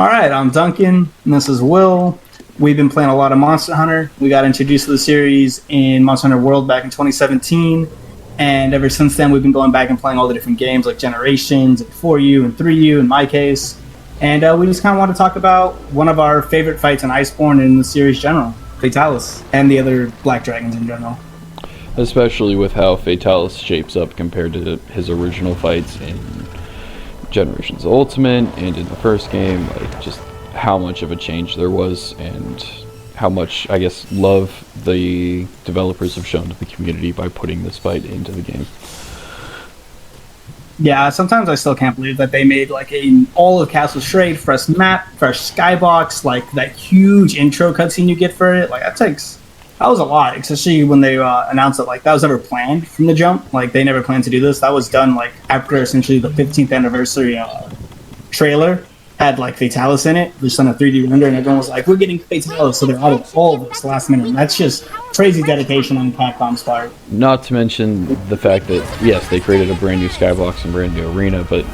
All right, I'm Duncan, and this is Will. We've been playing a lot of Monster Hunter. We got introduced to the series in Monster Hunter World back in 2017, and ever since then, we've been going back and playing all the different games like Generations, and 4U, and 3U in my case. And we just kind of want to talk about one of our favorite fights in Iceborne in the series general, Fatalis, and the other Black Dragons in general. Especially with how Fatalis shapes up compared to his original fights in Generations Ultimate and in the first game, like just how much of a change there was and how much, I guess, love the developers have shown to the community by putting this fight into the game. Yeah, sometimes I still can't believe that they made like all of Castle Straight, fresh map, fresh skybox, like that huge intro cutscene you get for it. Like that was a lot, especially when they announced that like that was never planned from the jump. Like they never planned to do this. That was done like after essentially the 15th anniversary trailer had like Fatalis in it, just on a 3D render, and everyone was like, "We're getting Fatalis," so they're out of all of this last minute. And that's just crazy dedication on Capcom's part. Not to mention the fact that yes, they created a brand new skybox and brand new arena, but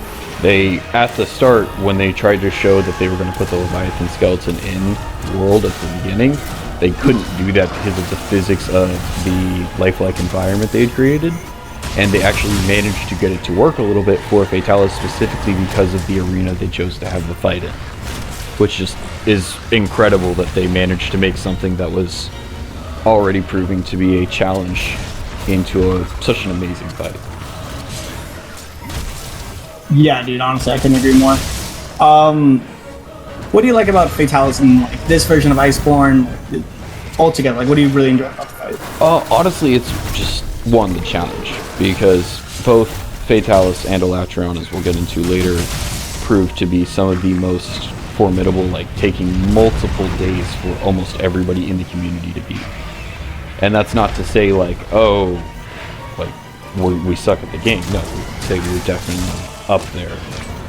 they at the start when they tried to show that they were going to put the Leviathan skeleton in world at the beginning, they couldn't do that because of the physics of the lifelike environment they had created, and they actually managed to get it to work a little bit for Fatalis specifically because of the arena they chose to have the fight in, which just is incredible that they managed to make something that was already proving to be a challenge into such an amazing fight. Yeah, dude, honestly, I couldn't agree more. What do you like about Fatalis in like this version of Iceborne altogether? Like, what do you really enjoy about the fight? Honestly, it's just the challenge, because both Fatalis and Elatron, as we'll get into later, proved to be some of the most formidable, like taking multiple days for almost everybody in the community to beat. And that's not to say like, oh, like we suck at the game. No, we say we're definitely up there.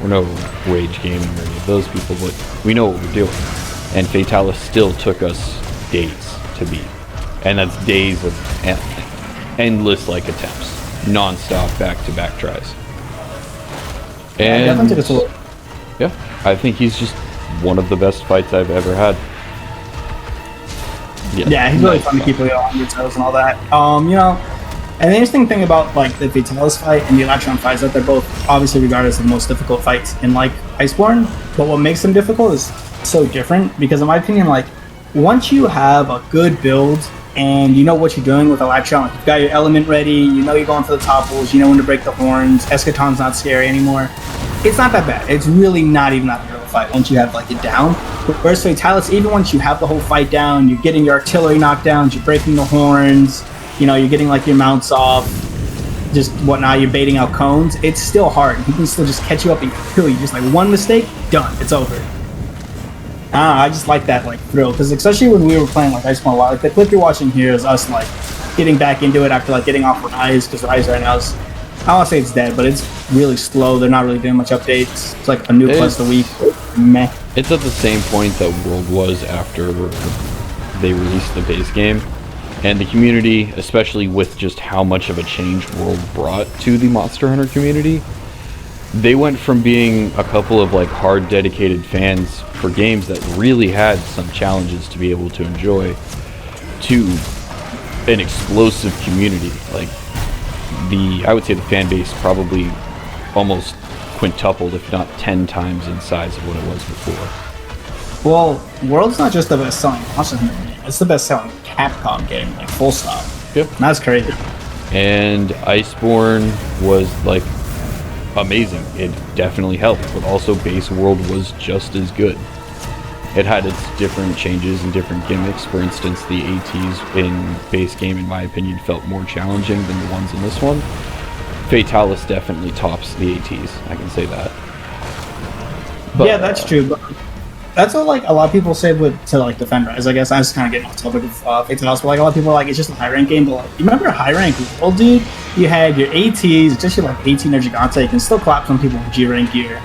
We're no Rage Gaming or any of those people, but we know what we're doing. And Fatalis still took us days to beat. And that's days of endless like attempts, non-stop back-to-back tries. And yeah, I think he's just one of the best fights I've ever had. Yeah, he's really fun to keep on your toes and all that. And the interesting thing about like the Fatalis fight and the Elatron fight is that they're both obviously regarded as the most difficult fights in like Iceborne. But what makes them difficult is so different, because in my opinion, like once you have a good build and you know what you're doing with Elatron, like you've got your element ready, you know you're going for the topples, you know when to break the horns, Eschaton's not scary anymore. It's not that bad. It's really not even that bad of a fight once you have like it down. Whereas Fatalis, even once you have the whole fight down, you're getting your artillery knocked down, you're breaking the horns, you know, you're getting like your mounts off, just whatnot, you're baiting out cones, it's still hard. He can still just catch you up and kill you. Just like one mistake, done, it's over. I just like that like thrill, because especially when we were playing like Iceborne a lot, like the clip you're watching here is us like getting back into it after like getting off Rise, because Rise right now is, I don't want to say it's dead, but it's really slow. They're not really doing much updates. It's like a new quest a week. Meh. It's at the same point that World was after they released the base game. And the community, especially with just how much of a change World brought to the Monster Hunter community, they went from being a couple of like hard dedicated fans for games that really had some challenges to be able to enjoy, to an explosive community. Like I would say the fan base probably almost quintupled, if not 10 times in size of what it was before. Well, World's not just the best selling Monster Hunter game, it's the best selling Capcom game, like full stop. Yep. That's crazy. And Iceborne was like amazing. It definitely helped, but also base World was just as good. It had its different changes and different gimmicks. For instance, the ATs in base game, in my opinion, felt more challenging than the ones in this one. Fatalis definitely tops the ATs, I can say that. But, yeah, that's true. But that's what like a lot of people say to like defend Rise. I guess I was kind of getting off topic of Fatalis, but like a lot of people are like, it's just a high rank game. But like, you remember high rank World, dude? You had your ATs, especially like 18 or Gigante. You can still clap some people with G rank gear.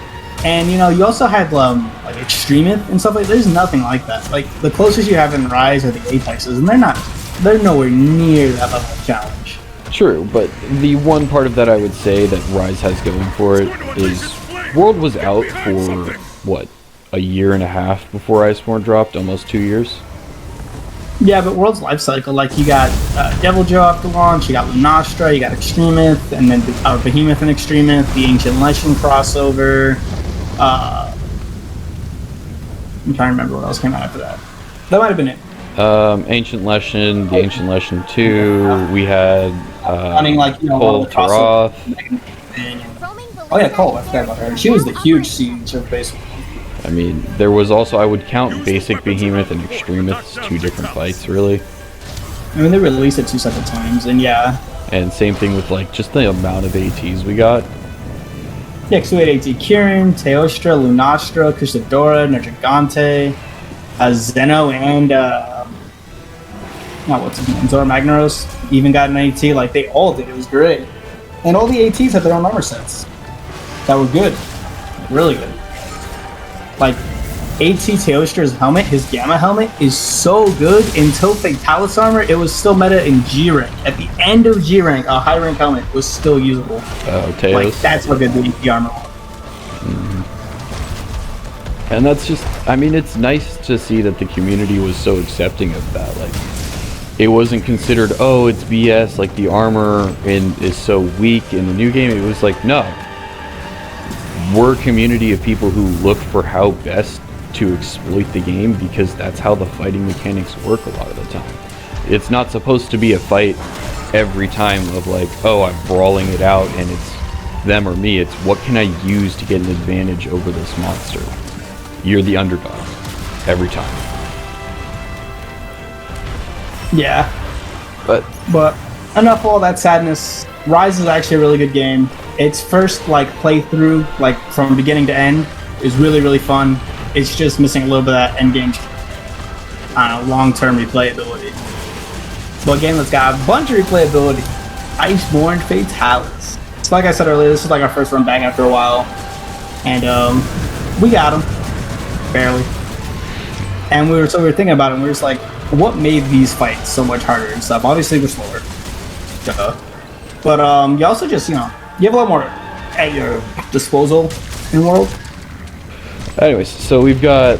And you know, you also had like Extremith and stuff like that. There's nothing like that. Like the closest you have in Rise are the Apexes, and they're nowhere near that level of challenge. True, but the one part of that I would say that Rise has going for it is World was out for what, a year and a half before Iceborne dropped, almost 2 years. Yeah, but World's life cycle, like you got Deviljho after launch, you got Lunastra, you got Extremith, and then Behemoth and Extremith, the Ancient Legend crossover. I'm trying to remember what else came out after that. That might have been it. Ancient Lesson, the Ancient Lesson 2, we had Running like, you know, Cole all the Taroth. Oh yeah, Cole, I forgot about her. She was the huge siege of basic. I mean, there was also, I would count basic Behemoth and Extremith as 2 different fights, really. I mean, they released it 2 separate times, and yeah. And same thing with, like, just the amount of ATs we got. Yeah, because we had AT Kirin, Teostra, Lunastra, Cusadora, Nergigante, Zeno, and, what's his name? Zora Magnaros even got an AT. Like, they all did. It was great. And all the ATs had their own armor sets that were good. Really good. Like, AT Teostra's helmet, his Gamma helmet, is so good. Until Fatalis armor, it was still meta in G rank. At the end of G rank, a high rank helmet was still usable. Oh, Teos. Like, that's how good the AT armor was. And that's just, I mean, it's nice to see that the community was so accepting of that. Like, it wasn't considered, oh, it's BS, like the armor is so weak in the new game. It was like, no. We're a community of people who look for how best to exploit the game, because that's how the fighting mechanics work a lot of the time. It's not supposed to be a fight every time of like, oh, I'm brawling it out and it's them or me. It's what can I use to get an advantage over this monster? You're the underdog every time. Yeah. But enough of all that sadness. Rise is actually a really good game. Its first like playthrough, like from beginning to end, is really, really fun. It's just missing a little bit of that end game, I don't know, long-term replayability. But a game that's got a bunch of replayability. Iceborne Fatalis. So like I said earlier, this is like our first run back after a while. And we got him. Barely. And we were thinking about it, and we were just like, what made these fights so much harder and stuff? Obviously we're slower. Duh. But you also just, you have a lot more at your disposal in World. anyways, so we've got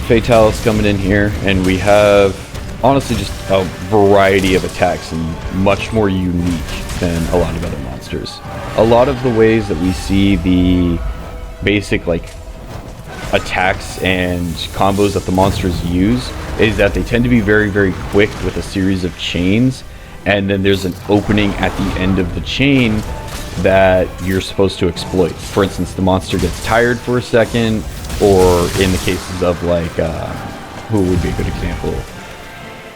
Fatalis coming in here, and we have honestly just a variety of attacks and much more unique than a lot of other monsters. A lot of the ways that we see the basic like attacks and combos that the monsters use is that they tend to be very, very quick with a series of chains, and then there's an opening at the end of the chain that you're supposed to exploit. For instance, the monster gets tired for a second, or in the cases of like, who would be a good example?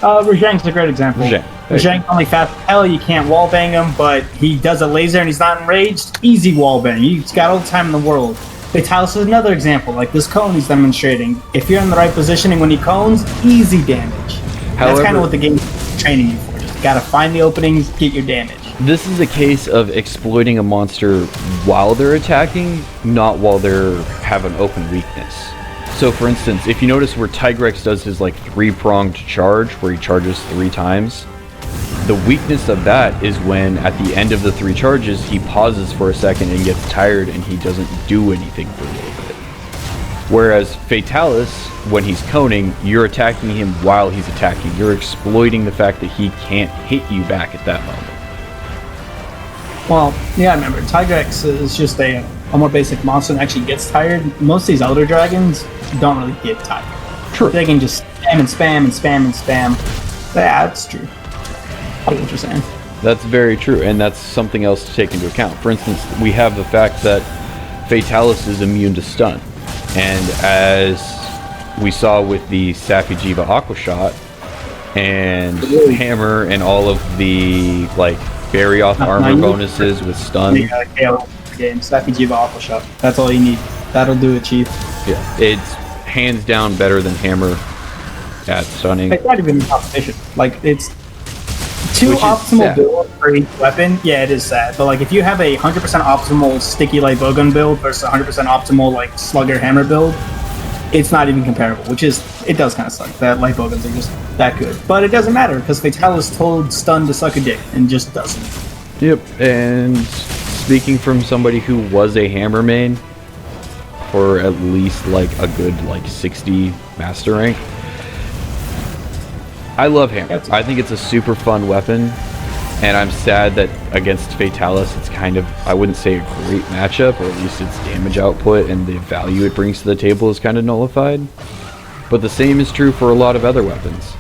Rajang's a great example. Rajang's only fast as hell, you can't wallbang him, but he does a laser and he's not enraged, easy wallbang. He's got all the time in the world. Fatalis is another example, like this cone he's demonstrating. If you're in the right positioning when he cones, easy damage. That's kind of what the game's training you for. Just gotta find the openings, get your damage. This is a case of exploiting a monster while they're attacking, not while they have an open weakness. So for instance, if you notice where Tigrex does his like 3-pronged charge, where he charges 3 times, the weakness of that is when at the end of the 3 charges, he pauses for a second and gets tired and he doesn't do anything for a little bit. Whereas Fatalis, when he's coning, you're attacking him while he's attacking. You're exploiting the fact that he can't hit you back at that moment. Well, yeah, remember, Tigrex is just a more basic monster that actually gets tired. Most of these Elder Dragons don't really get tired. True. They can just spam and spam and spam and spam. Yeah, that's true. I get what you're saying. That's very true, and that's something else to take into account. For instance, we have the fact that Fatalis is immune to stun. And as we saw with the Safi'jiiva Aqua Shot and Hammer and all of the like Barioth armor bonuses with stun. Game, Safi'jiiva Aqua Shot. That's all you need. That'll do it, Chief. Yeah, it's hands down better than Hammer at stunning. It's not even competition. Like, it's 2 optimal builds for each weapon. Yeah, it is sad. But like, if you have a 100% optimal sticky light bowgun build versus 100% optimal like slugger hammer build, it's not even comparable. Which is, it does kind of suck that light bowguns are just that good. But it doesn't matter because Fatalis told stun to suck a dick and just doesn't. Yep. And speaking from somebody who was a hammer main, for at least like a good like 60 master rank. I love Hammer. I think it's a super fun weapon, and I'm sad that against Fatalis it's kind of, I wouldn't say a great matchup, or at least its damage output and the value it brings to the table is kind of nullified. But the same is true for a lot of other weapons.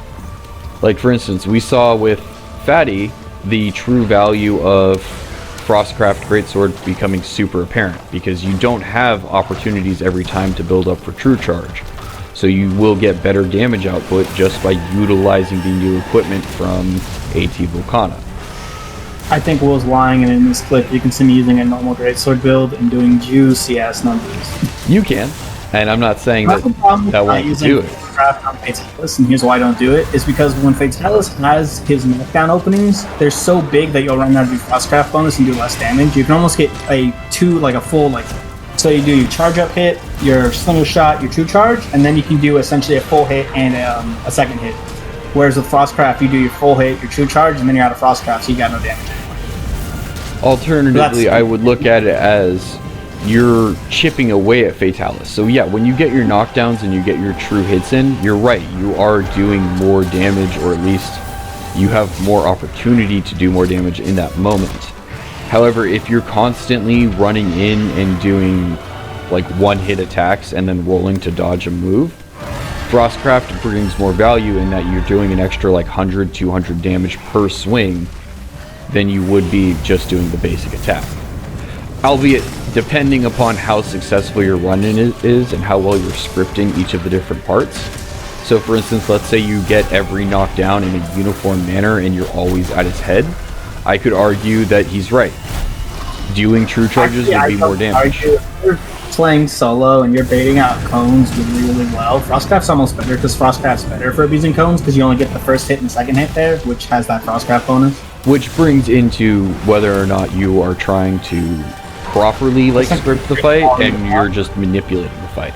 Like for instance, we saw with Fatty the true value of Frostcraft Greatsword becoming super apparent, because you don't have opportunities every time to build up for True Charge. So you will get better damage output just by utilizing the new equipment from AT Volcana. I think Will's lying, and in this clip you can see me using a normal greatsword build and doing juicy ass numbers. You can, and I'm not saying that that won't do it. Craft on Fatalis, and here's why I don't do it, is because when Fatalis has his knockdown openings, they're so big that you'll run out of your Frostcraft bonus and do less damage. You can almost get a full, like, so you do your charge up hit, your slinger shot, your true charge, and then you can do essentially a full hit and a second hit. Whereas with Frostcraft, you do your full hit, your true charge, and then you're out of Frostcraft, so you got no damage anymore. Alternatively, I would look at it as you're chipping away at Fatalis. So yeah, when you get your knockdowns and you get your true hits in, you're right, you are doing more damage, or at least you have more opportunity to do more damage in that moment. However, if you're constantly running in and doing like one-hit attacks and then rolling to dodge a move, Frostcraft brings more value in that you're doing an extra like 100, 200 damage per swing than you would be just doing the basic attack. Albeit, depending upon how successful your run-in is and how well you're scripting each of the different parts. So for instance, let's say you get every knockdown in a uniform manner and you're always at his head, I could argue that he's right. Doing true charges would be more damage. If you're playing solo and you're baiting out cones really, really well, Frostcraft's almost better, because Frostcraft's better for abusing cones, because you only get the first hit and second hit there, which has that Frostcraft bonus. Which brings into whether or not you are trying to properly like script the fight and you're just manipulating the fight.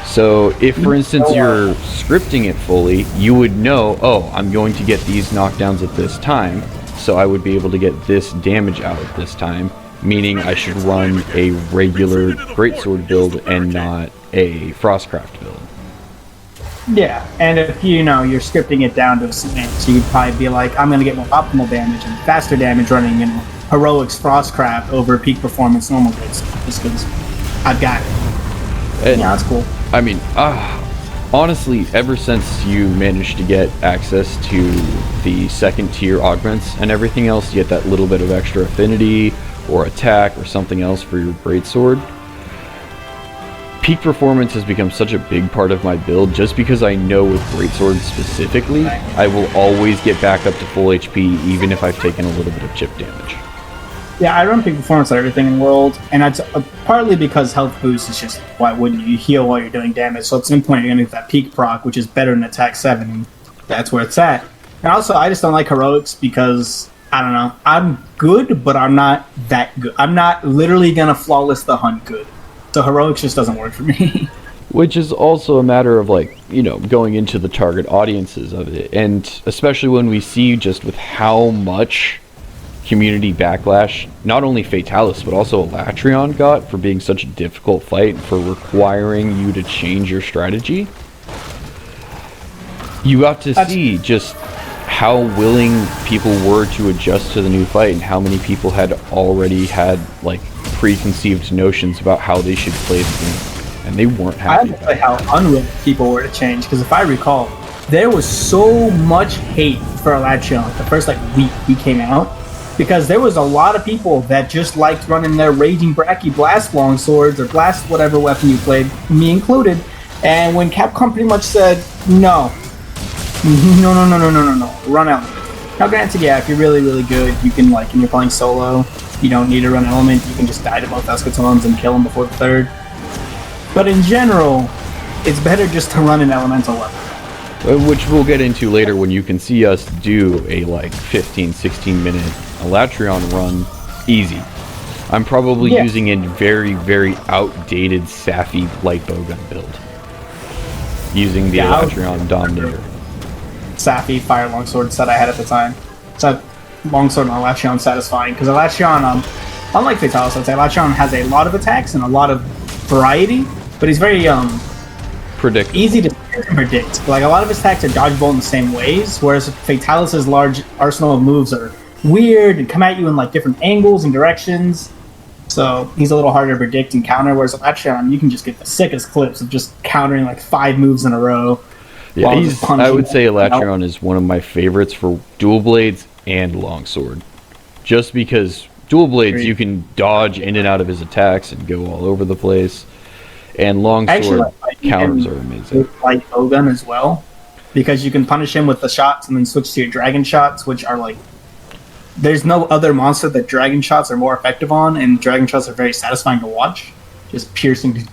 So if for instance you're scripting it fully, you would know, oh, I'm going to get these knockdowns at this time, so I would be able to get this damage out at this time, meaning I should run a regular greatsword build and not a Frostcraft build. Yeah, and if you're scripting it down to a cement, so you'd probably be like, I'm going to get more optimal damage and faster damage running Heroics Frostcraft over peak performance normal greatsword, just because I've got it. And yeah, that's cool. I mean, honestly, ever since you managed to get access to the second tier augments and everything else, you get that little bit of extra affinity or attack or something else for your greatsword. Peak performance has become such a big part of my build, just because I know with greatsword specifically, I will always get back up to full HP even if I've taken a little bit of chip damage. Yeah, I run peak performance on everything in World, and that's partly because health boost is just, why wouldn't you? You heal while you're doing damage, so at some point you're going to get that peak proc, which is better than attack 7, and that's where it's at. And also, I just don't like Heroics because, I don't know, I'm good, but I'm not that good. I'm not literally going to flawless the hunt good. So Heroics just doesn't work for me. Which is also a matter of, like, going into the target audiences of it, and especially when we see just with how much community backlash not only Fatalis but also Alatreon got for being such a difficult fight, for requiring you to change your strategy. You got to see just how willing people were to adjust to the new fight, and how many people had already had like preconceived notions about how they should play the game, and they weren't happy about it. How unwilling people were to change, because if I recall, there was so much hate for Alatreon the first week he came out, because there was a lot of people that just liked running their Raging Bracky Blast longswords or Blast whatever weapon you played, me included. And when Capcom pretty much said, no, run Element. Now granted, yeah, if you're really, really good, you can, and you're playing solo, you don't need to run Element, you can just die to both Escatons and kill them before the third. But in general, it's better just to run an Elemental weapon. Which we'll get into later when you can see us do a 15-16 minute Alatreon run easy. I'm probably using a very, very outdated Safi light bowgun build, using the Alatreon Dominator. Safi fire longsword set I had at the time. So longsword and Alatreon satisfying, because Alatreon, unlike Fatalis, I'd say Alatreon has a lot of attacks and a lot of variety, but he's very Predictable. easy to predict. Like a lot of his attacks are dodgeable in the same ways, whereas Fatalis' large arsenal of moves are weird and come at you in like different angles and directions. So he's a little harder to predict and counter, whereas Electron, you can just get the sickest clips of just countering like 5 moves in a row. Yeah, while just I would punching say them out. Electron is one of my favorites for dual blades and longsword. Just because dual blades, Agreed. you can dodge in and out of his attacks and go all over the place. And I actually longsword like counters him are amazing. with like Bogun as well, because you can punish him with the shots and then switch to your dragon shots, which are like there's no other monster that dragon shots are more effective on, and dragon shots are very satisfying to watch, just piercing.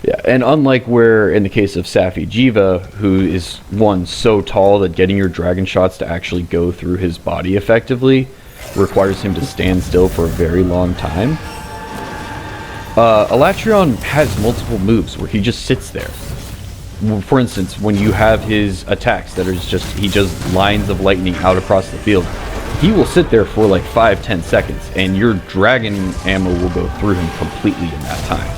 Yeah, and unlike where in the case of Safi Jiva, who is one so tall that getting your dragon shots to actually go through his body effectively requires him to stand still for a very long time. Elatrion has multiple moves where he just sits there. For instance, when you have his attacks that are just, he does lines of lightning out across the field, he will sit there for like 5-10 seconds and your dragon ammo will go through him completely in that time.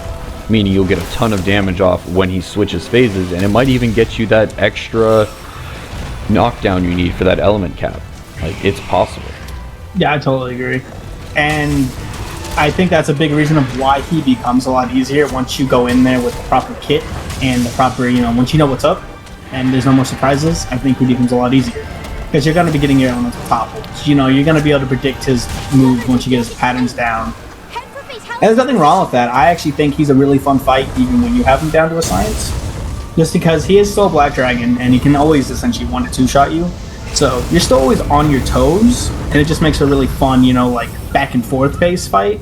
Meaning you'll get a ton of damage off when he switches phases, and it might even get you that extra knockdown you need for that element cap. Like, it's possible. Yeah, I totally agree, and I think that's a big reason of why he becomes a lot easier once you go in there with the proper kit and the proper, once you know what's up and there's no more surprises. I think he becomes a lot easier because you're going to be getting your elemental topples. You're going to be able to predict his moves once you get his patterns down. And there's nothing wrong with that. I actually think he's a really fun fight even when you have him down to a science. Just because he is still a Black Dragon and he can always essentially 1 to 2 shot you. So you're still always on your toes, and it just makes a really fun, like back and forth based fight.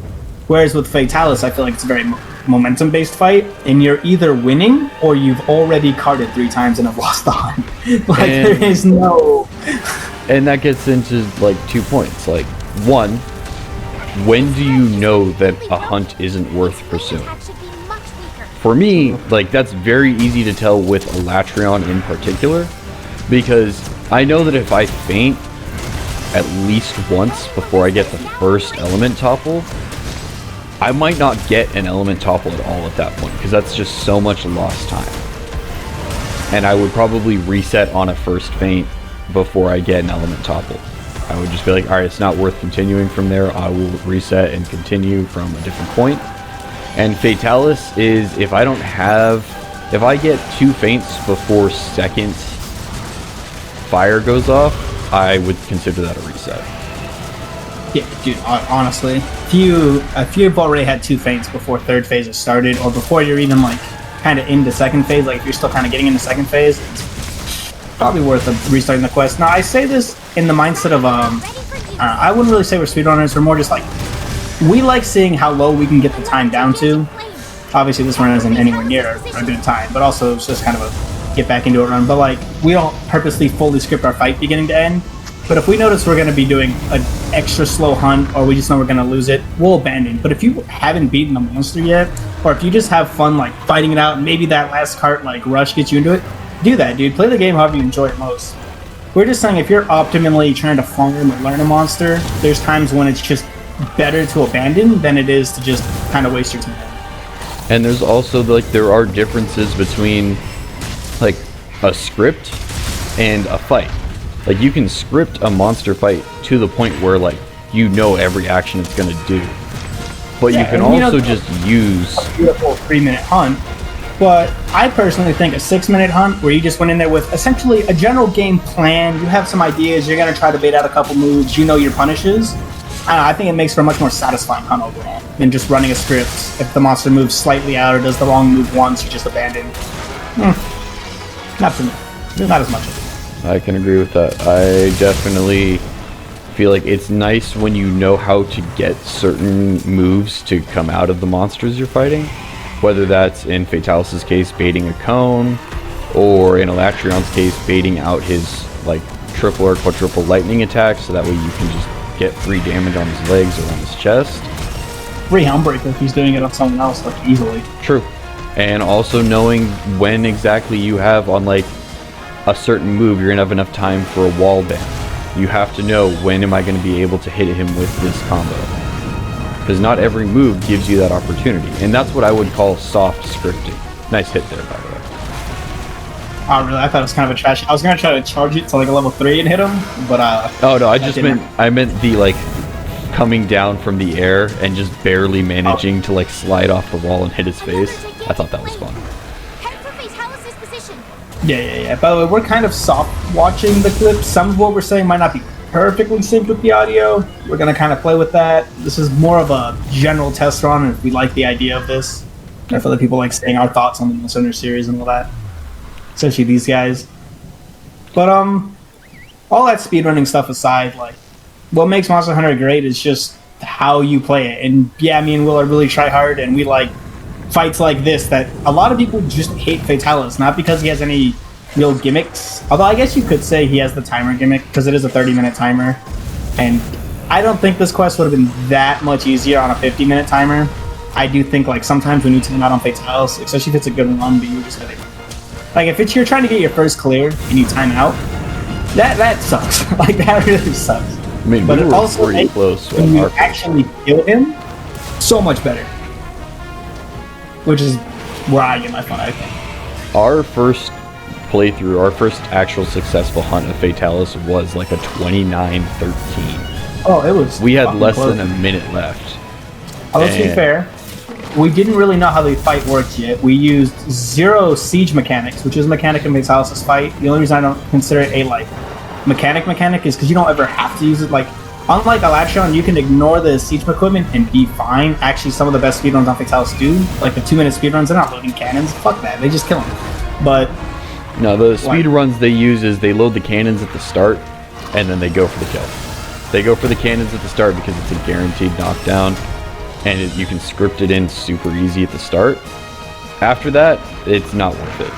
Whereas with Fatalis, I feel like it's a very momentum based fight, and you're either winning or you've already carded 3 times and have lost the hunt. Like there is no. And that gets into like 2 points. Like, one, when do you know that a hunt isn't worth pursuing? For me, like, that's very easy to tell with Elatrion in particular, because I know that if I faint at least once before I get the first element topple, I might not get an element topple at all at that point, because that's just so much lost time. And I would probably reset on a first faint before I get an element topple. I would just be like, alright, it's not worth continuing from there. I will reset and continue from a different point. And Fatalis is, if I get 2 feints before second fire goes off, I would consider that a reset. Yeah, dude, honestly, if you've already had 2 feints before third phase has started, or before you're even like kind of into second phase, like if you're still kind of getting into second phase, it's probably worth restarting the quest. Now, I say this in the mindset of I wouldn't really say we're speedrunners. We're more just like, we like seeing how low we can get the time down to. Obviously, this run isn't anywhere near a good time, but also it's just kind of a get back into it run. But like, we don't purposely fully script our fight beginning to end. But if we notice we're going to be doing an extra slow hunt, or we just know we're going to lose it, we'll abandon. But if you haven't beaten the monster yet, or if you just have fun like fighting it out, and maybe that last cart like rush gets you into it, do that, dude. Play the game however you enjoy it most. We're just saying if you're optimally trying to farm or learn a monster, there's times when it's just better to abandon than it is to just kind of waste your time. And there's also, like, there are differences between, like, a script and a fight. Like, you can script a monster fight to the point where, like, you know every action it's going to do. But Yeah, you can and, also just use... a beautiful 3-minute hunt. But I personally think a 6-minute hunt where you just went in there with essentially a general game plan, you have some ideas, you're going to try to bait out a couple moves, you know your punishes. I think it makes for a much more satisfying hunt overall than just running a script. If the monster moves slightly out or does the wrong move once, you just abandon. Not for me. Not as much of it. I can agree with that. I definitely feel like it's nice when you know how to get certain moves to come out of the monsters you're fighting. Whether that's in Fatalis' case, baiting a cone, or in Elatrion's case, baiting out his like triple or quadruple lightning attacks, so that way you can just get free damage on his legs or on his chest. Free Helmbreaker if he's doing it on someone else, like easily. True. And also knowing when exactly you have on like a certain move, you're gonna have enough time for a wall ban. You have to know when am I gonna be able to hit him with this combo. because not every move gives you that opportunity, and that's what I would call soft scripting. Nice hit there, by the way. Oh, really? I thought it was kind of a trash. I was gonna try to charge it to like a level 3 and hit him, but Oh no, I meant the like coming down from the air and just barely managing to like slide off the wall and hit his face. I thought that was fun. Yeah. By the way, we're kind of soft watching the clip. Some of what we're saying might not be perfectly synced with the audio. We're gonna kind of play with that. This is more of a general test run, and if we like the idea of this, if other people like saying our thoughts on the Monster Hunter series and all that, especially these guys. But all that speedrunning stuff aside, like what makes Monster Hunter great is just how you play it. And yeah, me and Will are really try hard, and we like fights like this that a lot of people just hate Fatalis, not because he has any real gimmicks. Although I guess you could say he has the timer gimmick, because it is a 30-minute timer. And I don't think this quest would have been that much easier on a 50-minute timer. I do think like sometimes when you time out on Fatalis, especially if it's a good run, but you're just like if you're trying to get your first clear and you time out, that sucks. Like that really sucks. I mean, but we it were also pretty close when you actually kill him, so much better. Which is where I get my fun, I think. Our first playthrough, our first actual successful hunt of Fatalis was like a 29-13. Oh, it was. We had less than a minute left. Oh, let's be fair. We didn't really know how the fight worked yet. We used 0 siege mechanics, which is a mechanic in Fatalis' fight. The only reason I don't consider it a like mechanic is because you don't ever have to use it. Like, unlike Alatreon, you can ignore the siege equipment and be fine. Actually, some of the best speedruns on Fatalis do. Like the 2-minute speedruns, they're not loading cannons. Fuck that. They just kill them. But no, the speed runs they use is they load the cannons at the start, and then they go for the kill. They go for the cannons at the start because it's a guaranteed knockdown, and you can script it in super easy at the start. After that, it's not worth it.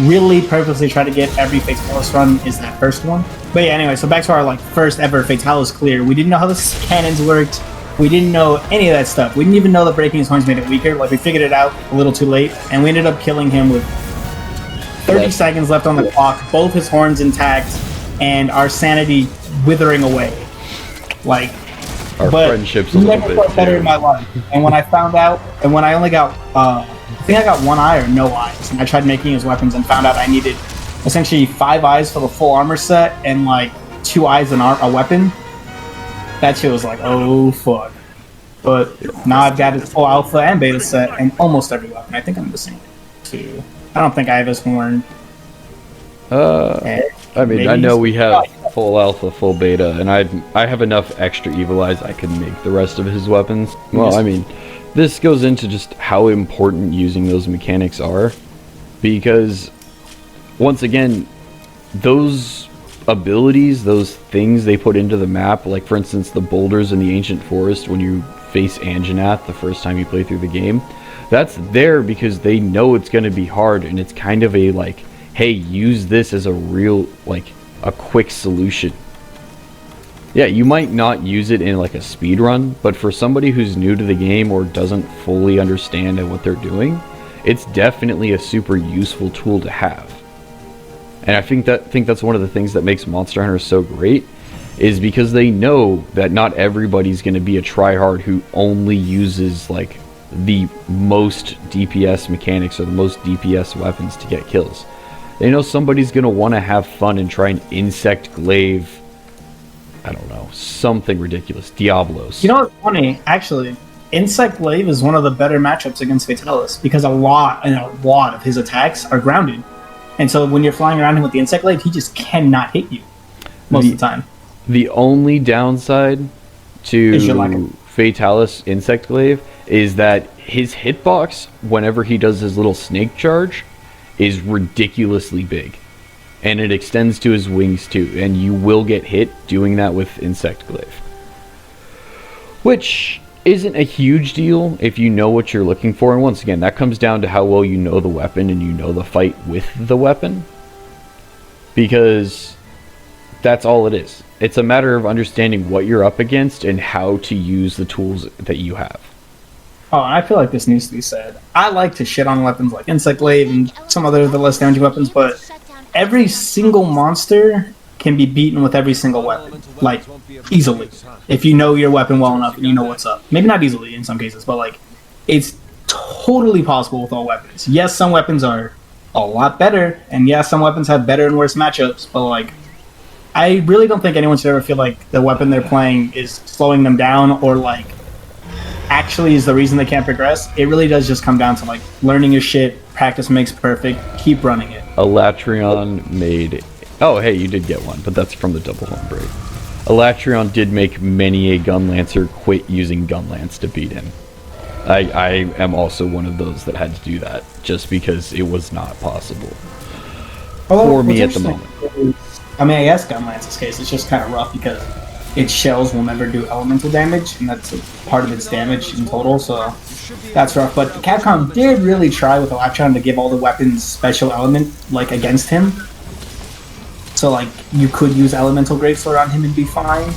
Really purposely try to get every Fatalis run is that first one. But yeah, anyway, so back to our like first ever Fatalis clear. We didn't know how the cannons worked. We didn't know any of that stuff. We didn't even know that breaking his horns made it weaker. Like we figured it out a little too late, and we ended up killing him with 30 seconds left on the clock, both his horns intact, and our sanity withering away. Like, our friendship's a little bit felt better in my life. And when I found out, and when I only got, I think I got 1 eye or no eyes, and I tried making his weapons and found out I needed essentially 5 eyes for the full armor set and like 2 eyes and a weapon. That shit was like, oh fuck. But now I've got his full alpha and beta set and almost every weapon. I think I'm missing 2. I don't think I have his horn. I mean, I know we have full alpha, full beta, and I have enough extra evil eyes I can make the rest of his weapons. Well, I mean, this goes into just how important using those mechanics are, because once again, those abilities, those things they put into the map, like for instance the boulders in the ancient forest when you face Anjanath the first time you play through the game, that's there because they know it's going to be hard, and it's kind of a like, hey, use this as a real, like, a quick solution. Yeah, you might not use it in like a speed run, but for somebody who's new to the game or doesn't fully understand what they're doing, it's definitely a super useful tool to have. And I think that's one of the things that makes Monster Hunter so great, is because they know that not everybody's going to be a tryhard who only uses like the most DPS mechanics or the most DPS weapons to get kills. They know somebody's going to want to have fun and try an insect glaive, I don't know, something ridiculous, Diablos. You know what's funny? Actually, Insect Glaive is one of the better matchups against Fatalis because a lot of his attacks are grounded. And so when you're flying around him with the Insect Glaive, he just cannot hit you most of the time. The only downside to Fatalis Insect Glaive is that his hitbox, whenever he does his little snake charge, is ridiculously big. And it extends to his wings too, and you will get hit doing that with Insect Glaive. Which isn't a huge deal if you know what you're looking for, and once again, that comes down to how well you know the weapon and you know the fight with the weapon. Because that's all it is. It's a matter of understanding what you're up against and how to use the tools that you have. Oh, and I feel like this needs to be said. I like to shit on weapons like Insect Glaive and some other the less damaging weapons, but every single monster can be beaten with every single weapon, like easily, if you know your weapon well enough and you know what's up. Maybe not easily in some cases, but like it's totally possible with all weapons. Yes, some weapons are a lot better, and yes, some weapons have better and worse matchups, but like I really don't think anyone should ever feel like the weapon they're playing is slowing them down or like actually is the reason they can't progress. It really does just come down to like learning your shit, practice makes perfect, keep running it. Alatreon made... Oh, hey, you did get one, but that's from the double home break. Alatreon did make many a Gunlancer quit using Gunlance to beat him. I am also one of those that had to do that, just because it was not possible. For me at the moment. I mean, I guess Gunlance's case, it's just kind of rough because its shells will never do elemental damage, and that's a part of its damage in total, so that's rough. But Capcom did really try with Alatreon to give all the weapons special element, like, against him. So, like, you could use Elemental Greatsword on him and be fine.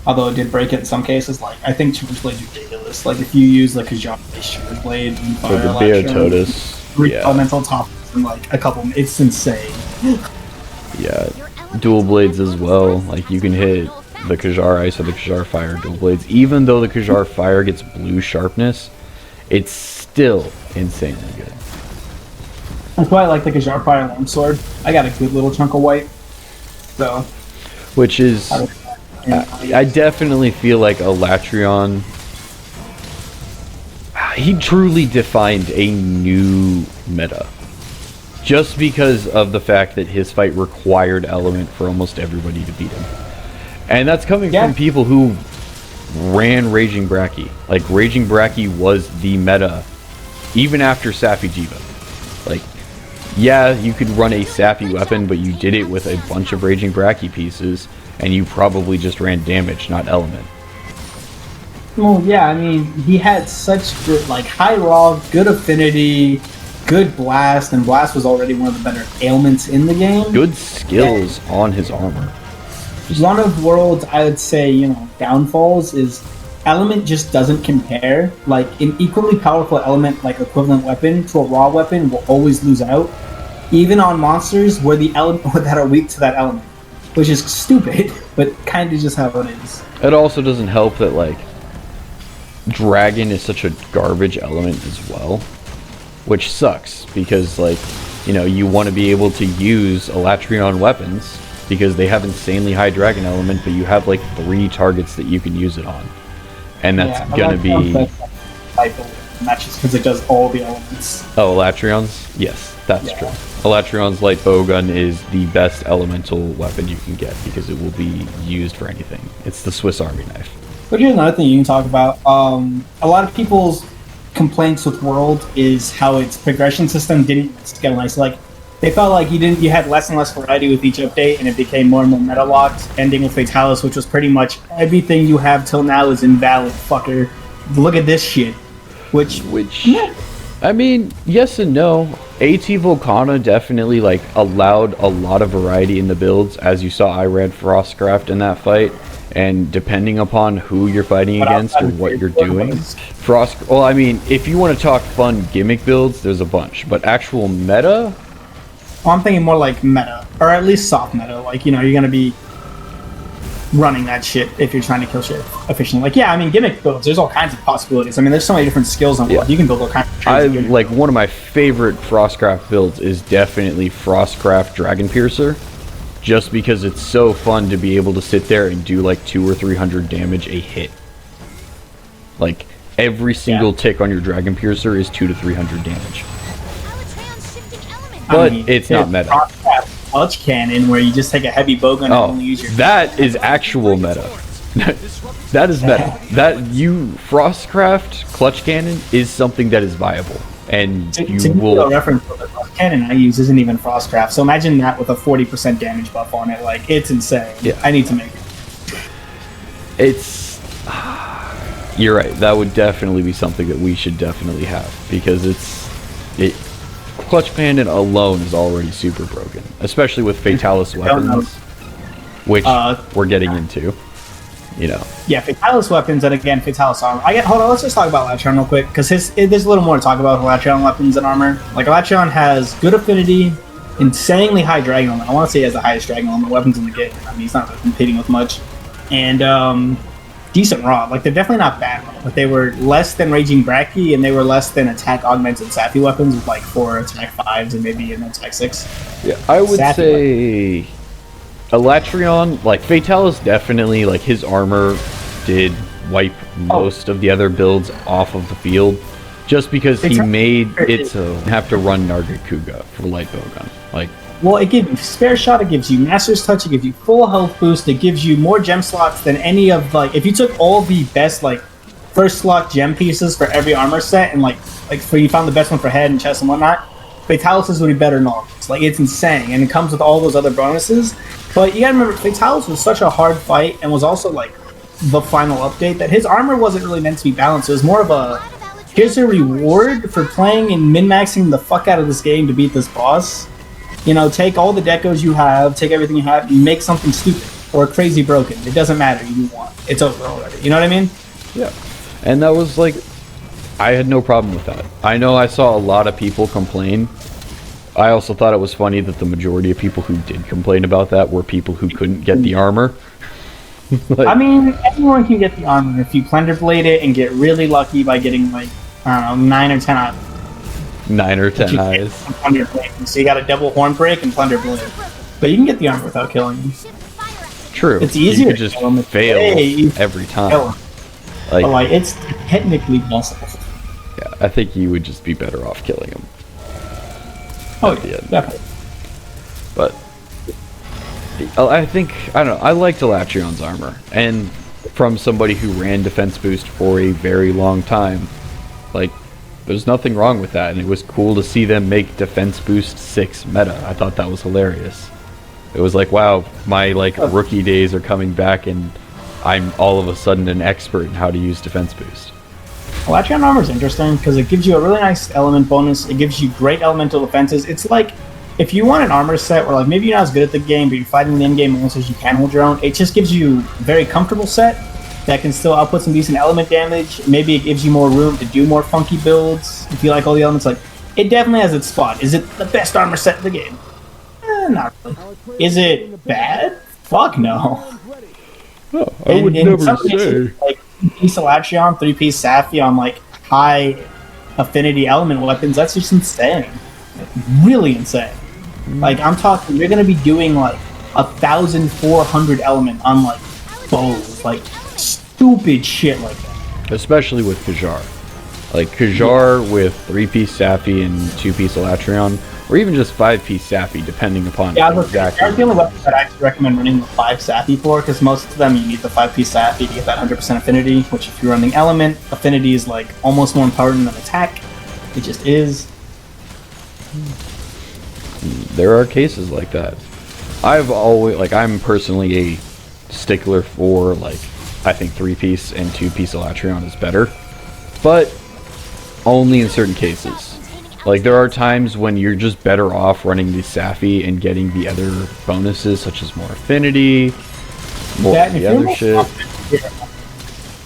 Although it did break it in some cases. Like, I think Charge Blade's ridiculous. Like, if you use, like, a Charge Blade and fire the Beototus, 3 elemental toppers in, like, a couple... It's insane. Yeah, dual blades as well. Like, you can hit the Kajar Ice or the Kajar Fire dual blades. Even though the Kajar Fire gets blue sharpness, it's still insanely good. That's why I like the Kajar Fire Longsword. I got a good little chunk of white. So, which is, I definitely feel like Alatreon, he truly defined a new meta. Just because of the fact that his fight required element for almost everybody to beat him. And that's coming from people who ran Raging Bracky. Like, Raging Bracky was the meta, even after Sappy Jiva. Like, yeah, you could run a Sappy weapon, but you did it with a bunch of Raging Bracky pieces, and you probably just ran damage, not element. Well, yeah, I mean, he had such good, like, high raw, good affinity, good blast, and blast was already one of the better ailments in the game. Good skills on his armor. One of World's, I would say, you know, downfalls is element just doesn't compare. Like, an equally powerful element, like equivalent weapon to a raw weapon will always lose out, even on monsters where the element that are weak to that element, which is stupid, but kind of just how it is. It also doesn't help that, like, Dragon is such a garbage element as well, which sucks because, like, you know, you want to be able to use Alatreon weapons because they have insanely high Dragon element, but you have like 3 targets that you can use it on, and that's gonna be matches because it does all the elements. Oh, Alatreon's? Yes, that's true. Alatreon's light bowgun is the best elemental weapon you can get because it will be used for anything. It's the Swiss Army knife. But here's another thing you can talk about. A lot of people's complaints with World is how its progression system didn't scale nice. Like, they felt like you had less and less variety with each update, and it became more and more meta locked, ending with Fatalis, which was pretty much everything you have till now is invalid, fucker. Look at this shit. Which yeah. I mean, yes and no. AT Volcana definitely, like, allowed a lot of variety in the builds, as you saw I ran Frostcraft in that fight, and depending upon who you're fighting against or what you're doing. Well, I mean, if you want to talk fun gimmick builds, there's a bunch, but actual meta? Well, I'm thinking more like meta, or at least soft meta. Like, you know, you're going to be running that shit if you're trying to kill shit efficiently. Like, yeah, I mean, gimmick builds, there's all kinds of possibilities. I mean, there's so many different skills on World. You can build all kinds of trades. Like, one of my favorite Frostcraft builds is definitely Frostcraft Dragon Piercer, just because it's so fun to be able to sit there and do like 200 or 300 damage a hit. Like, every single tick on your Dragon Piercer is 200 to 300 damage. But it's not meta. Clutch cannon, where you just take a heavy bowgun and only use your. That is actual meta. That is meta. Frostcraft clutch cannon is something that is viable, and you will. Reference for the clutch cannon I use isn't even Frostcraft, so imagine that with a 40% damage buff on it. Like, it's insane. Yeah. I need to make it. It's. You're right. That would definitely be something that we should definitely have because Clutch Cannon alone is already super broken, especially with Fatalis weapons, which we're getting into, you know. Yeah, Fatalis weapons, and again, Fatalis armor. Hold on, let's just talk about Alatreon real quick, because there's a little more to talk about with Alatreon weapons and armor. Like, Alatreon has good affinity, insanely high dragon element. I want to say he has the highest dragon element weapons in the game. I mean, he's not really competing with much. And decent raw. Like, they're definitely not bad raw, but they were less than Raging Bracky, and they were less than attack augmented Sappy weapons with like 4 attack 5s and maybe an attack 6. Yeah, I would Sappy say Elatrion, like Fatalis definitely, like his armor did wipe most of the other builds off of the field, just because he made it so have to run Nargacuga for light bowgun. Like, well, it gives you spare shot, it gives you master's touch, it gives you full health boost, it gives you more gem slots than any of, like, if you took all the best, like, first slot gem pieces for every armor set and like for you found the best one for head and chest and whatnot, Fatalis would be better than all. It's like, it's insane, and it comes with all those other bonuses. But you gotta remember, Fatalis was such a hard fight and was also like the final update that his armor wasn't really meant to be balanced. It was more of a, here's a reward for playing and min-maxing the fuck out of this game to beat this boss. You know, take all the decos you have, take everything you have, and make something stupid or crazy broken. It doesn't matter. You want. It's over already. You know what I mean? Yeah. And that was like, I had no problem with that. I know I saw a lot of people complain. I also thought it was funny that the majority of people who did complain about that were people who couldn't get the armor. Like, I mean, anyone can get the armor if you Plunder Blade it and get really lucky by getting, like, I don't know, 9 or 10 eyes. 9 or 10 eyes. Plunder Blade. So you got a double Horn Break and Plunder Blade. But you can get the armor without killing him. True. It's easier you could just fail every time. Like, it's technically possible. Yeah, I think you would just be better off killing him. Oh, yeah, definitely. But I think, I don't know, I liked Elatrion's armor, and from somebody who ran defense boost for a very long time, like, there's nothing wrong with that, and it was cool to see them make defense boost 6 meta. I thought that was hilarious. It was like, wow, my like rookie days are coming back, and I'm all of a sudden an expert in how to use defense boost. Elatrion armor is interesting because it gives you a really nice element bonus. It gives you great elemental defenses. It's like, if you want an armor set where, like, maybe you're not as good at the game, but you're fighting the in-game monsters, you can hold your own. It just gives you a very comfortable set that can still output some decent element damage. Maybe it gives you more room to do more funky builds if you like all the elements. Like, it definitely has its spot. Is it the best armor set in the game? Not really. Is it bad? Fuck no. Oh, I would never say. Like, 3-piece Elatrion, 3-piece Sappy on, like, high affinity element weapons, that's just insane. Really insane. Like, I'm talking, you're gonna be doing, like, 1,400 element on, like, bows. Like, stupid shit like that. Especially with Kajar. Like, Kajar with 3-piece Sappy and 2-piece Elatrion, or even just 5-piece Sappy, depending upon exactly. That's the only weapons that I actually recommend running the 5 Sappy for, because most of them you need the 5-piece Sappy to get that 100% affinity, which if you're running element, affinity is like almost more important than attack. It just is. There are cases like that. I've always, like, I'm personally a stickler for, like, I think 3-piece and 2-piece Elatrion is better, but only in certain cases. Like, there are times when you're just better off running the Sappy and getting the other bonuses, such as more affinity, more of the other shit.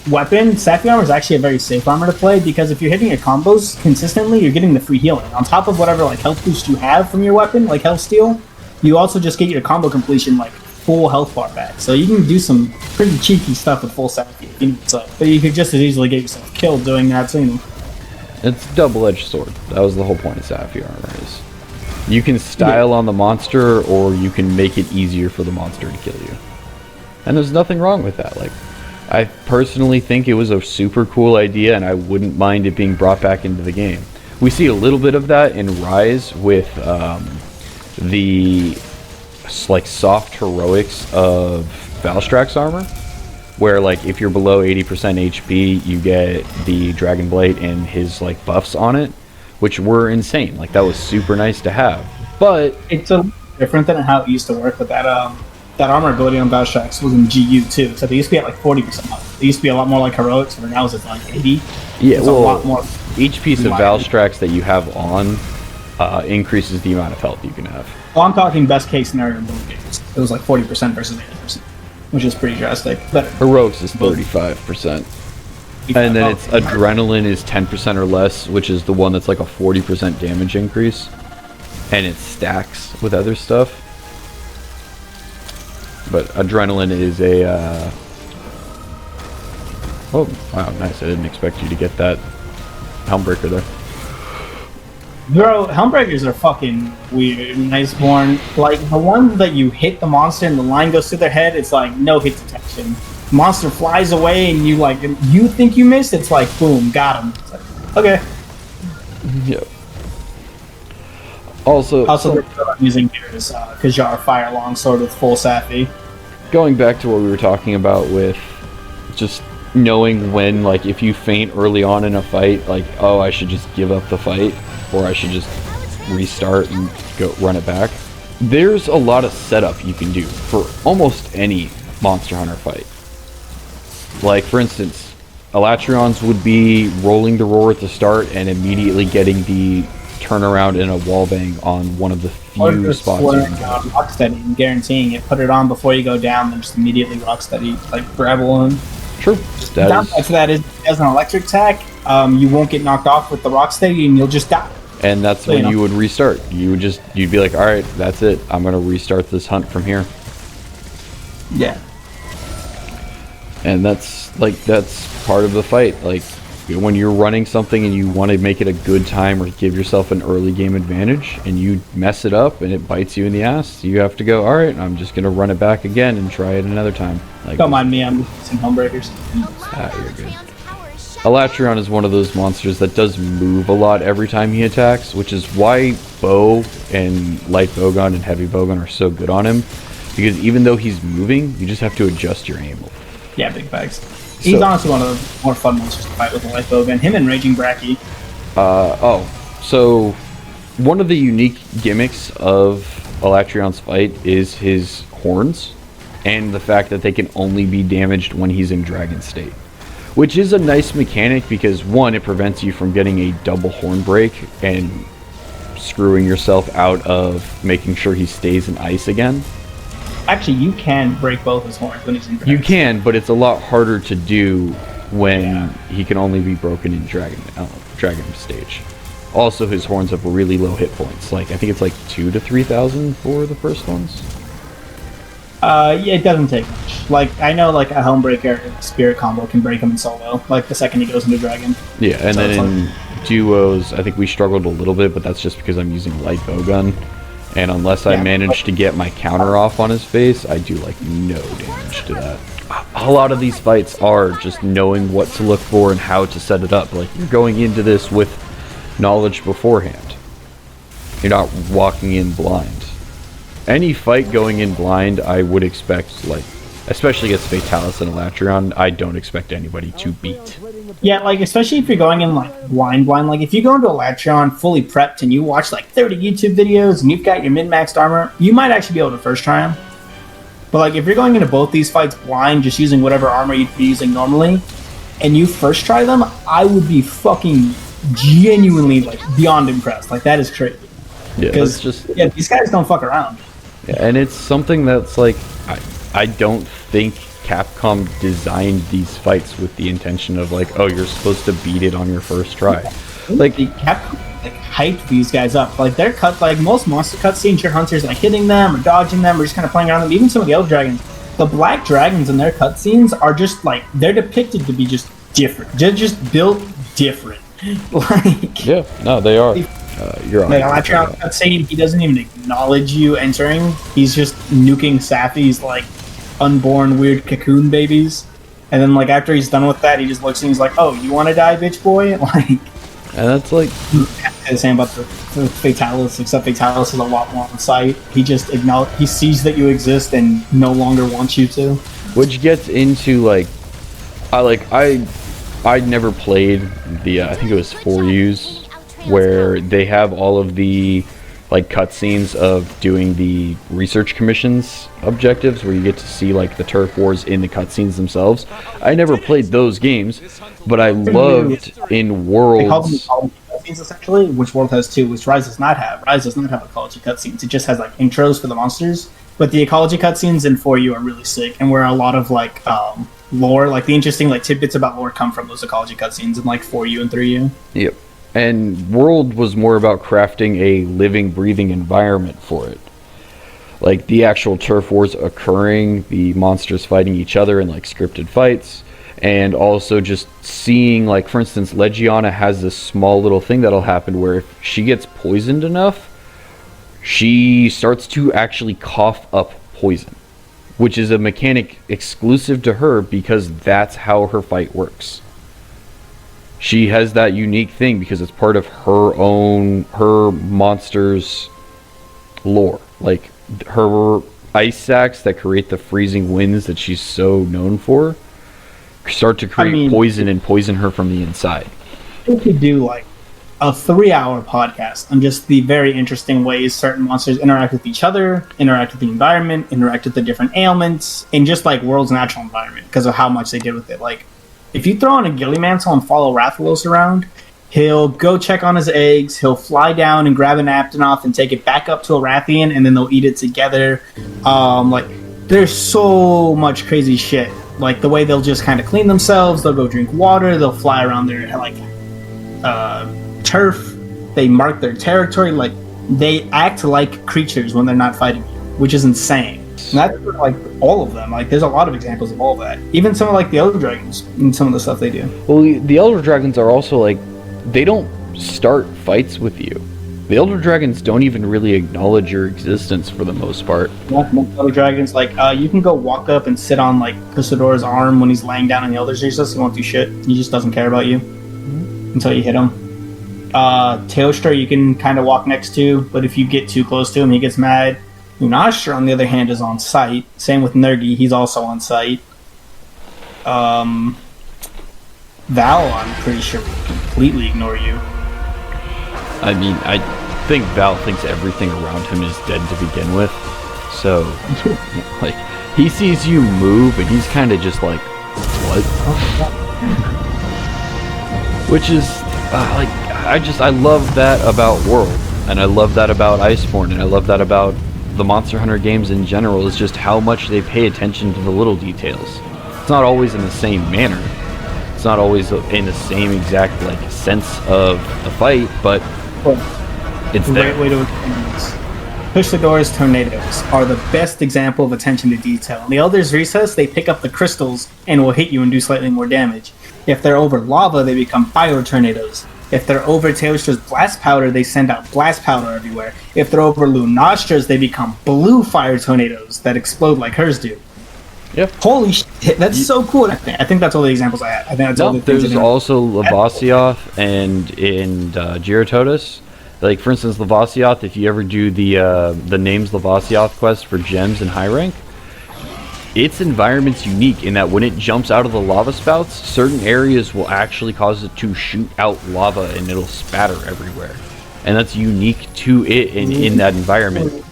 Weapon, Sappy armor is actually a very safe armor to play, because if you're hitting your combos consistently, you're getting the free healing. On top of whatever, like, health boost you have from your weapon, like health steal, you also just get your combo completion, like, full health bar back. So you can do some pretty cheeky stuff with full Sappy if you need to. But you could just as easily get yourself killed doing that too. It's a double-edged sword. That was the whole point of Sappy armor, is you can style on the monster, or you can make it easier for the monster to kill you. And there's nothing wrong with that. Like, I personally think it was a super cool idea, and I wouldn't mind it being brought back into the game. We see a little bit of that in Rise with the like soft heroics of Valstrax's armor, where, like, if you're below 80% HP, you get the Dragon Blight and his, like, buffs on it, which were insane. Like, that was super nice to have. But it's a different than how it used to work with that that armor ability on Valstrax was in GU too. So they used to be at like 40% off. They used to be a lot more like heroics, but now it's like 80. Yeah, well, a lot more. Each piece of Valstrax that you have on increases the amount of health you can have. Well, I'm talking best case scenario in both games. It was like 40% versus 80%, which is pretty drastic. But heroics is 35%. And then it's adrenaline is 10% or less, which is the one that's like a 40% damage increase. and it stacks with other stuff. But Adrenaline is a oh wow, nice. I didn't expect you to get that Helmbreaker there. Bro, Helmbreakers are fucking weird and Iceborne. Like, the one that you hit the monster and the line goes through their head, it's like, no hit detection. Monster flies away and you think you missed, it's like, boom, got him. It's like, okay. Yep. Also, they're using yours, Kajar Fire Longsword with full Safi. going back to what we were talking about with just knowing when, like, if you faint early on in a fight, like, oh, I should just give up the fight, or I should just restart and go run it back. There's a lot of setup you can do for almost any Monster Hunter fight. Like, for instance, Elatrions would be rolling the roar at the start and immediately getting the turnaround and a wallbang on one of the few spots you can get. Rocksteady and guaranteeing it. Put it on before you go down, then just immediately Rocksteady, like, gravel him. True. Downside to that is, as an electric attack, you won't get knocked off with the Rocksteady and you'll just die. And that's when you would restart. You'd be like, alright, that's it. I'm going to restart this hunt from here. Yeah. And that's part of the fight. Like, when you're running something and you want to make it a good time or give yourself an early game advantage and you mess it up and it bites you in the ass, you have to go, alright, I'm just going to run it back again and try it another time. Like, don't mind me, I'm using Homebreakers. You're good. Elatrion is one of those monsters that does move a lot every time he attacks, which is why Bow and Light Bowgun and Heavy Bowgun are so good on him. Because even though he's moving, you just have to adjust your aim. Yeah, big facts. He's honestly one of the more fun monsters to fight with the Light Bowgun. Him and Raging Bracky. So one of the unique gimmicks of Elatrion's fight is his horns, and the fact that they can only be damaged when he's in dragon state. Which is a nice mechanic because, one, it prevents you from getting a double horn break and screwing yourself out of making sure he stays in ice again. Actually, you can break both his horns when he's in dragon. You can, but it's a lot harder to do when he can only be broken in dragon stage. Also, his horns have really low hit points. Like, I think it's like 2,000 to 3,000 for the first ones. Yeah, it doesn't take much. Like, I know, like, a Helmbreaker Spirit combo can break him in solo, like, the second he goes into Dragon. Yeah, and so then in duos, I think we struggled a little bit, but that's just because I'm using Light Bowgun. And unless I manage to get my counter off on his face, I do, like, no damage to that. A lot of these fights are just knowing what to look for and how to set it up. Like, you're going into this with knowledge beforehand. You're not walking in blind. Any fight going in blind, I would expect, like, especially against Fatalis and Elatrion, I don't expect anybody to beat. Yeah, like, especially if you're going in, like, blind. Like, if you go into Elatrion fully prepped and you watch, like, 30 YouTube videos and you've got your min-maxed armor, you might actually be able to first try him. But, like, if you're going into both these fights blind, just using whatever armor you'd be using normally, and you first try them, I would be fucking genuinely, like, beyond impressed. Like, that is crazy. Yeah, because, these guys don't fuck around. Yeah, and it's something that's, like, I don't think Capcom designed these fights with the intention of, like, oh, you're supposed to beat it on your first try. Like, Capcom, like, hyped these guys up. Like, they're like, most monster cutscenes, your hunters, like, hitting them or dodging them or just kind of playing around them. Even some of the other dragons. The black dragons in their cutscenes are just, like, they're depicted to be just different. Just built different. Like... Yeah, no, they are. You're on. Like, Elatrion cutscene, he doesn't even acknowledge you entering. He's just nuking Safi's, like, unborn weird cocoon babies. And then, like, after he's done with that, he just looks and he's like, oh, you want to die, bitch boy? Like... And that's, like... The same about the Fatalis, except Fatalis is a lot more on site. He just he sees that you exist and no longer wants you to. Which gets into, like... I never played the, I think it was 4U's, where they have all of the, like, cutscenes of doing the research commissions objectives, where you get to see, like, the turf wars in the cutscenes themselves. I never played those games, but I loved in Worlds... They call them ecology cutscenes, essentially, which World has two, which Rise does not have. Rise does not have ecology cutscenes. It just has, like, intros for the monsters. But the ecology cutscenes in 4U are really sick, and where a lot of, like, lore, like, the interesting, like, tidbits about lore come from those ecology cutscenes in, like, 4U and 3U. Yep. And World was more about crafting a living, breathing environment for it. Like the actual turf wars occurring, the monsters fighting each other in like scripted fights, and also just seeing, like, for instance, Legiana has this small little thing that'll happen where if she gets poisoned enough, she starts to actually cough up poison, which is a mechanic exclusive to her because that's how her fight works. She has that unique thing because it's part of her monster's lore. Like, her ice sacs that create the freezing winds that she's so known for start to create poison and poison her from the inside. We could do like a 3-hour podcast on just the very interesting ways certain monsters interact with each other, interact with the environment, interact with the different ailments, and just like World's natural environment because of how much they did with it. Like, if you throw on a Gillimantle and follow Rathalos around, he'll go check on his eggs, he'll fly down and grab an Aptonoth and take it back up to a Rathian, and then they'll eat it together. Like, there's so much crazy shit. Like, the way they'll just kind of clean themselves, they'll go drink water, they'll fly around their, like, turf, they mark their territory, like, they act like creatures when they're not fighting you, which is insane. And that's like all of them. Like, there's a lot of examples of all of that. Even some of like the Elder Dragons and some of the stuff they do. Well, the Elder Dragons are also like, they don't start fights with you. The Elder Dragons don't even really acknowledge your existence for the most part. Most Elder Dragons, like, you can go walk up and sit on like Cusador's arm when he's laying down in the Elder's Recess. He won't do shit. He just doesn't care about you until you hit him. Teostra you can kind of walk next to, but if you get too close to him, he gets mad. Lunastra, on the other hand, is on site. Same with Nergi, he's also on site. Val, I'm pretty sure will completely ignore you. I mean, I think Val thinks everything around him is dead to begin with. So, like, he sees you move and he's kind of just like, what? Which is, like, I love that about World. And I love that about Iceborne. And I love that about the Monster Hunter games in general, is just how much they pay attention to the little details. It's not always in the same manner. It's not always in the same exact, like, sense of the fight, but it's there. Great way to explain this. Cusador's tornadoes are the best example of attention to detail. In the Elder's Recess, they pick up the crystals and will hit you and do slightly more damage. If they're over lava, they become fire tornadoes. If they're over Teostra's blast powder, they send out blast powder everywhere. If they're over Lunastra's, they become blue fire tornadoes that explode like hers do. Yep. Holy shit, that's so cool. I think that's all the examples I had. I think that's all the things. There's also Lavasioth and Gyarados. Like, for instance, Lavasioth, if you ever do the names Lavasioth quest for gems in high rank, its environment's unique in that when it jumps out of the lava spouts, certain areas will actually cause it to shoot out lava and it'll spatter everywhere. And that's unique to it in that environment.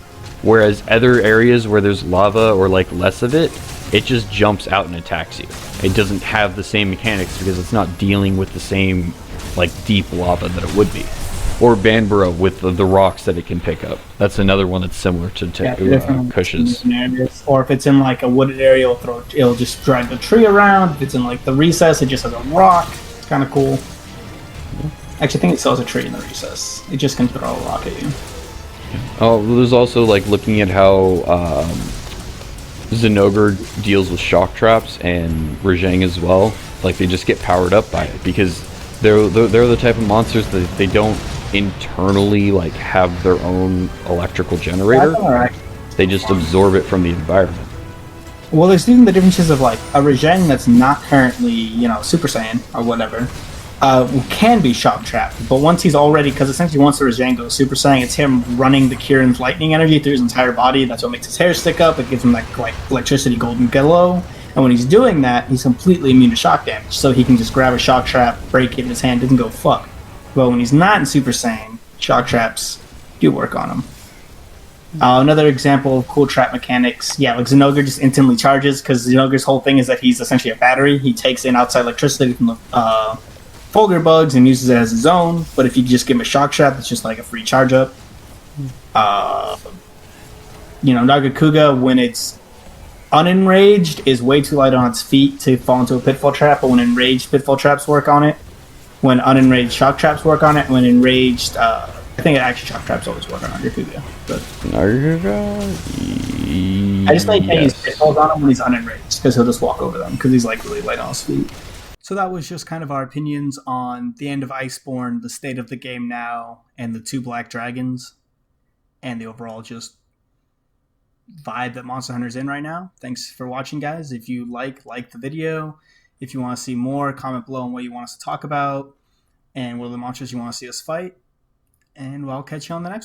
Whereas other areas where there's lava or like less of it, it just jumps out and attacks you. It doesn't have the same mechanics because it's not dealing with the same like deep lava that it would be. Or Banborough with the rocks that it can pick up. That's another one that's similar to Cush's. Or if it's in like a wooded area, it'll just drag the tree around. If it's in like the recess, it just has a rock. It's kind of cool. Actually, I think it still has a tree in the recess. It just can throw a rock at you. Oh, there's also like looking at how Zinogre deals with shock traps and Rajang as well. Like, they just get powered up by it because they're the type of monsters that they don't internally like have their own electrical generator. They just absorb it from the environment. Well, there's even the differences of like a Rajang that's not currently, Super Saiyan or whatever, can be shock trapped. But once he's already, because essentially once the Rajang goes Super Saiyan, it's him running the Kirin's lightning energy through his entire body. That's what makes his hair stick up. It gives him like electricity golden glow. And when he's doing that, he's completely immune to shock damage. So he can just grab a shock trap, break it in his hand, doesn't go fuck. But when he's not in Super Saiyan, shock traps do work on him. Another example of cool trap mechanics, like Zinogre just instantly charges, because Zinogre's whole thing is that he's essentially a battery. He takes in outside electricity from the Fulgur bugs and uses it as his own. But if you just give him a shock trap, it's just like a free charge up. Nagakuga, when it's unenraged, is way too light on its feet to fall into a pitfall trap, but when enraged, pitfall traps work on it. when unenraged shock traps work on it. When enraged, I think actually shock traps always work on Nargacuga. But I just think can't use pitfalls on him when he's unenraged because he'll just walk over them because he's like really light on his feet. So that was just kind of our opinions on the end of Iceborne, the state of the game now, and the 2 black dragons, and the overall just vibe that Monster Hunter's in right now. Thanks for watching, guys. If you like the video. If you want to see more, comment below on what you want us to talk about and what are the monsters you want to see us fight. And I'll catch you on the next one.